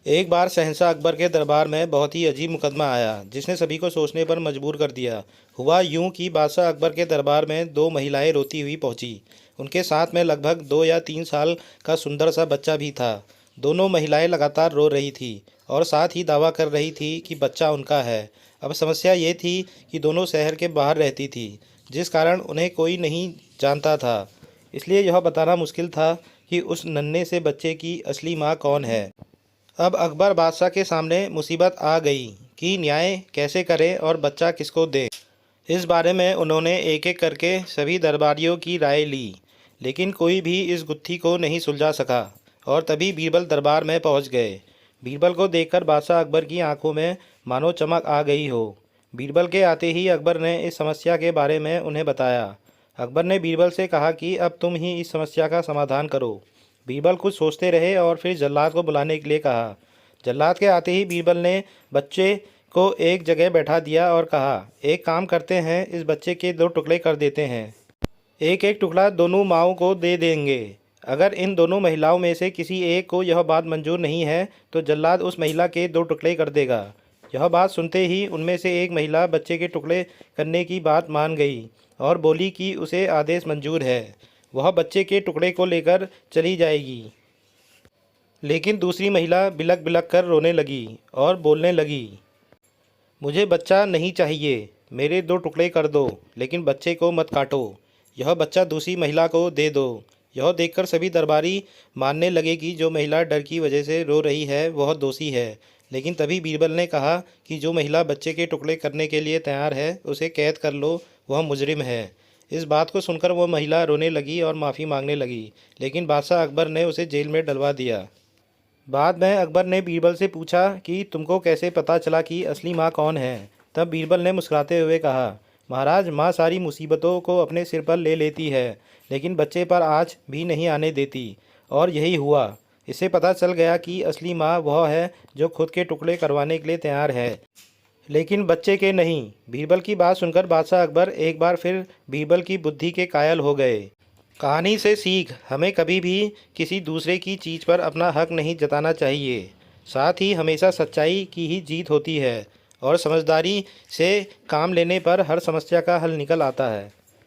एक बार शहंशाह अकबर के दरबार में बहुत ही अजीब मुकदमा आया जिसने सभी को सोचने पर मजबूर कर दिया। हुआ यूं कि बादशाह अकबर के दरबार में दो महिलाएं रोती हुई पहुंची। उनके साथ में लगभग 2 या 3 साल का सुंदर सा बच्चा भी था। दोनों महिलाएं लगातार रो रही थी और साथ ही दावा कर रही थी कि बच्चा उनका है। अब समस्या ये थी कि दोनों शहर के बाहर रहती थी, जिस कारण उन्हें कोई नहीं जानता था। इसलिए यह बताना मुश्किल था कि उस नन्हे से बच्चे की असली माँ कौन है। अब अकबर बादशाह के सामने मुसीबत आ गई कि न्याय कैसे करें और बच्चा किसको दें। इस बारे में उन्होंने एक एक करके सभी दरबारियों की राय ली, लेकिन कोई भी इस गुत्थी को नहीं सुलझा सका। और तभी बीरबल दरबार में पहुंच गए। बीरबल को देखकर बादशाह अकबर की आंखों में मानो चमक आ गई हो। बीरबल के आते ही अकबर ने इस समस्या के बारे में उन्हें बताया। अकबर ने बीरबल से कहा कि अब तुम ही इस समस्या का समाधान करो। बीरबल कुछ सोचते रहे और फिर जल्लाद को बुलाने के लिए कहा। जल्लाद के आते ही बीरबल ने बच्चे को एक जगह बैठा दिया और कहा, एक काम करते हैं, इस बच्चे के 2 टुकड़े कर देते हैं। एक एक टुकड़ा दोनों माओं को दे देंगे। अगर इन दोनों महिलाओं में से किसी एक को यह बात मंजूर नहीं है तो जल्लाद उस महिला के 2 टुकड़े कर देगा। यह बात सुनते ही उनमें से एक महिला बच्चे के टुकड़े करने की बात मान गई और बोली कि उसे आदेश मंजूर है, वह बच्चे के टुकड़े को लेकर चली जाएगी। लेकिन दूसरी महिला बिलक बिलक कर रोने लगी और बोलने लगी, मुझे बच्चा नहीं चाहिए, मेरे 2 टुकड़े कर दो, लेकिन बच्चे को मत काटो। यह बच्चा दूसरी महिला को दे दो। यह देखकर सभी दरबारी मानने लगे कि जो महिला डर की वजह से रो रही है वह दोषी है। लेकिन तभी बीरबल ने कहा कि जो महिला बच्चे के टुकड़े करने के लिए तैयार है उसे कैद कर लो, वह मुजरिम है। इस बात को सुनकर वह महिला रोने लगी और माफ़ी मांगने लगी, लेकिन बादशाह अकबर ने उसे जेल में डलवा दिया। बाद में अकबर ने बीरबल से पूछा कि तुमको कैसे पता चला कि असली माँ कौन है। तब बीरबल ने मुस्कुराते हुए कहा, महाराज, माँ सारी मुसीबतों को अपने सिर पर ले लेती है, लेकिन बच्चे पर आज भी नहीं आने देती। और यही हुआ। इससे पता चल गया कि असली माँ वह है जो खुद के टुकड़े करवाने के लिए तैयार है, लेकिन बच्चे के नहीं। बीरबल की बात सुनकर बादशाह अकबर एक बार फिर बीरबल की बुद्धि के कायल हो गए। कहानी से सीख, हमें कभी भी किसी दूसरे की चीज़ पर अपना हक नहीं जताना चाहिए। साथ ही हमेशा सच्चाई की ही जीत होती है और समझदारी से काम लेने पर हर समस्या का हल निकल आता है।